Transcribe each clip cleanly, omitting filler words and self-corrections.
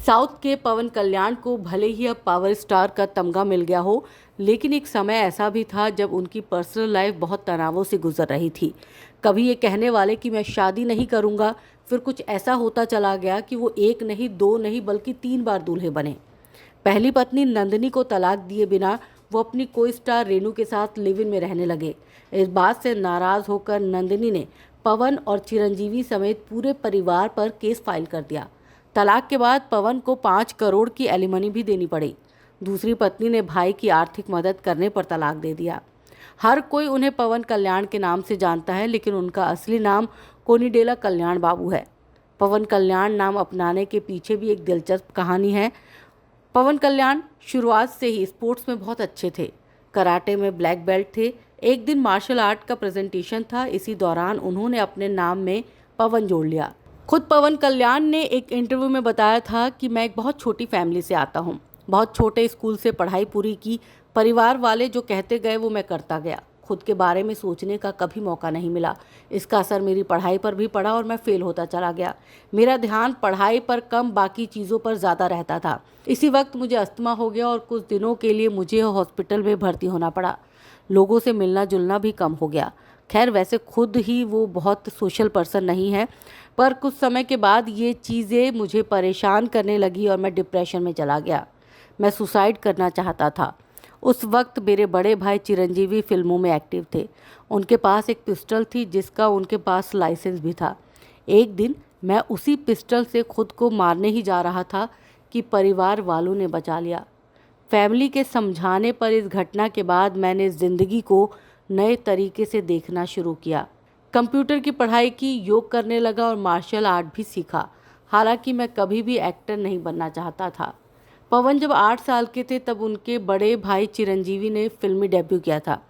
South के पवन कल्याण को भले ही अब पावर स्टार का तमगा मिल गया हो, लेकिन एक समय ऐसा भी था जब उनकी पर्सनल लाइफ बहुत तनावों से गुजर रही थी। कभी ये कहने वाले कि मैं शादी नहीं करूंगा, फिर कुछ ऐसा होता चला गया कि वो एक नहीं, दो नहीं, बल्कि 3 बार दूल्हे बने। पहली पत्नी नंदिनी को तलाक दिए बिना वो अपनी को स्टार रेनू के साथ लिव इन में रहने लगे। इस बात से नाराज होकर नंदिनी ने पवन और चिरंजीवी समेत पूरे परिवार पर केस फाइल कर दिया। तलाक के बाद पवन को 5 करोड़ की एलिमनी भी देनी पड़ी। दूसरी पत्नी ने भाई की आर्थिक मदद करने पर तलाक दे दिया। हर कोई उन्हें पवन कल्याण के नाम से जानता है, लेकिन उनका असली नाम कोनिडेला कल्याण बाबू है। पवन कल्याण नाम अपनाने के पीछे भी एक दिलचस्प कहानी है। पवन कल्याण शुरुआत से ही स्पोर्ट्स में बहुत अच्छे थे। कराटे में ब्लैक बेल्ट थे। एक दिन मार्शल आर्ट का प्रेजेंटेशन था। इसी दौरान उन्होंने अपने नाम में पवन जोड़ लिया। खुद पवन कल्याण ने एक इंटरव्यू में बताया था कि मैं एक बहुत छोटी फैमिली से आता हूँ, बहुत छोटे स्कूल से पढ़ाई पूरी की। परिवार वाले जो कहते गए वो मैं करता गया। खुद के बारे में सोचने का कभी मौका नहीं मिला। इसका असर मेरी पढ़ाई पर भी पड़ा और मैं फेल होता चला गया। मेरा ध्यान पढ़ाई पर कम, बाकी चीज़ों पर ज़्यादा रहता था। इसी वक्त मुझे अस्थमा हो गया और कुछ दिनों के लिए मुझे हॉस्पिटल में भर्ती होना पड़ा। लोगों से मिलना जुलना भी कम हो गया। खैर, वैसे खुद ही वो बहुत सोशल पर्सन नहीं है, पर कुछ समय के बाद ये चीज़ें मुझे परेशान करने लगी और मैं डिप्रेशन में चला गया। मैं सुसाइड करना चाहता था। उस वक्त मेरे बड़े भाई चिरंजीवी फिल्मों में एक्टिव थे। उनके पास एक पिस्टल थी जिसका उनके पास लाइसेंस भी था। एक दिन मैं उसी पिस्टल से खुद को मारने ही जा रहा था कि परिवार वालों ने बचा लिया। फैमिली के समझाने पर इस घटना के बाद मैंने ज़िंदगी को नए तरीके से देखना शुरू किया। कंप्यूटर की पढ़ाई की, योग करने लगा और मार्शल आर्ट भी सीखा। हालांकि मैं कभी भी एक्टर नहीं बनना चाहता था। पवन जब 8 साल के थे तब उनके बड़े भाई चिरंजीवी ने फिल्मी डेब्यू किया था।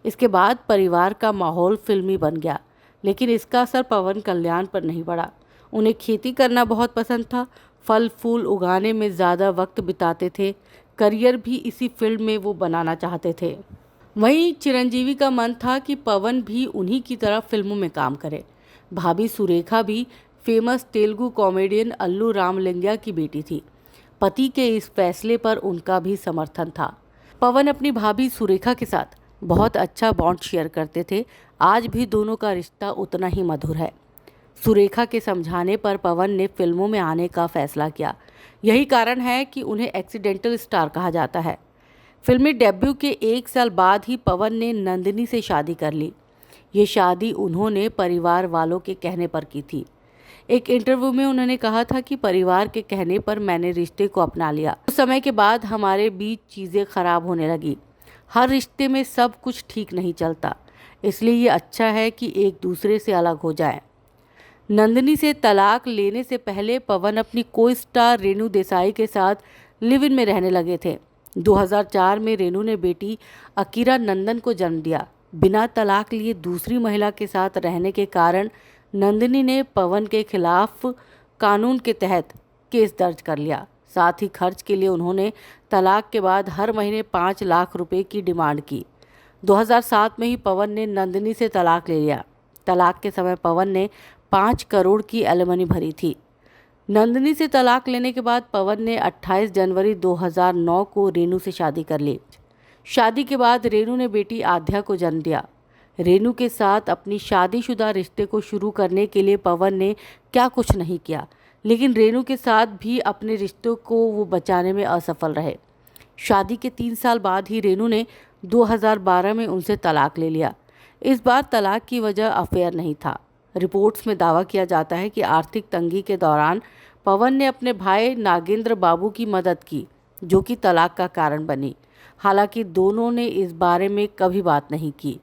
इसके बाद परिवार का माहौल फिल्मी बन गया, लेकिन इसका असर पवन कल्याण पर नहीं पड़ा। उन्हें खेती करना बहुत पसंद था। फल फूल उगाने में ज़्यादा वक्त बिताते थे। करियर भी इसी फील्ड में वो बनाना चाहते थे। वहीं चिरंजीवी का मन था कि पवन भी उन्हीं की तरह फिल्मों में काम करे। भाभी सुरेखा भी फेमस तेलुगु कॉमेडियन अल्लू रामलिंगया की बेटी थी। पति के इस फैसले पर उनका भी समर्थन था। पवन अपनी भाभी सुरेखा के साथ बहुत अच्छा बॉन्ड शेयर करते थे। आज भी दोनों का रिश्ता उतना ही मधुर है। सुरेखा के समझाने पर पवन ने फिल्मों में आने का फैसला किया। यही कारण है कि उन्हें एक्सीडेंटल स्टार कहा जाता है। फिल्मी डेब्यू के 1 साल बाद ही पवन ने नंदिनी से शादी कर ली। ये शादी उन्होंने परिवार वालों के कहने पर की थी। एक इंटरव्यू में उन्होंने कहा था कि परिवार के कहने पर मैंने रिश्ते को अपना लिया। कुछ समय के बाद हमारे बीच चीज़ें खराब होने लगी। हर रिश्ते में सब कुछ ठीक नहीं चलता, इसलिए ये अच्छा है कि एक दूसरे से अलग हो जाए। नंदिनी से तलाक लेने से पहले पवन अपनी को स्टार रेनू देसाई के साथ लिव इन में रहने लगे थे। 2004 में रेनू ने बेटी अकीरा नंदन को जन्म दिया। बिना तलाक लिए दूसरी महिला के साथ रहने के कारण नंदिनी ने पवन के खिलाफ कानून के तहत केस दर्ज कर लिया। साथ ही खर्च के लिए उन्होंने तलाक के बाद हर महीने 5 लाख रुपए की डिमांड की। 2007 में ही पवन ने नंदिनी से तलाक ले लिया। तलाक के समय पवन ने 5 करोड़ की एलिमनी भरी थी। नंदिनी से तलाक लेने के बाद पवन ने 28 जनवरी 2009 को रेनू से शादी कर ली। शादी के बाद रेनू ने बेटी आध्या को जन्म दिया। रेनू के साथ अपनी शादीशुदा रिश्ते को शुरू करने के लिए पवन ने क्या कुछ नहीं किया, लेकिन रेनू के साथ भी अपने रिश्तों को वो बचाने में असफल रहे। शादी के 3 साल बाद ही रेनू ने 2012 में उनसे तलाक ले लिया। इस बार तलाक की वजह अफेयर नहीं था। रिपोर्ट्स में दावा किया जाता है कि आर्थिक तंगी के दौरान पवन ने अपने भाई नागेंद्र बाबू की मदद की, जो कि तलाक का कारण बनी। हालांकि दोनों ने इस बारे में कभी बात नहीं की।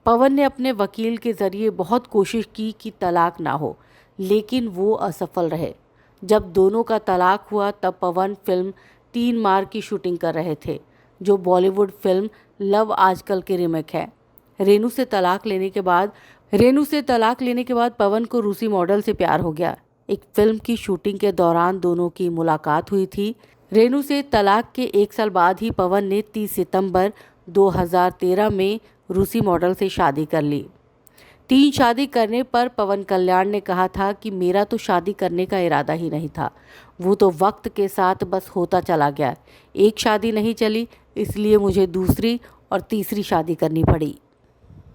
पवन ने अपने वकील के जरिए बहुत कोशिश की कि तलाक ना हो, लेकिन वो असफल रहे। जब दोनों का तलाक हुआ तब पवन फिल्म 3 मार की शूटिंग कर रहे थे, जो बॉलीवुड फिल्म लव आजकल के रीमेक है। रेनू से तलाक लेने के बाद पवन को रूसी मॉडल से प्यार हो गया। एक फिल्म की शूटिंग के दौरान दोनों की मुलाकात हुई थी। रेनू से तलाक के 1 साल बाद ही पवन ने 30 सितंबर 2013 में रूसी मॉडल से शादी कर ली। 3 शादी करने पर पवन कल्याण ने कहा था कि मेरा तो शादी करने का इरादा ही नहीं था। वो तो वक्त के साथ बस होता चला गया। एक शादी नहीं चली, इसलिए मुझे दूसरी और तीसरी शादी करनी पड़ी।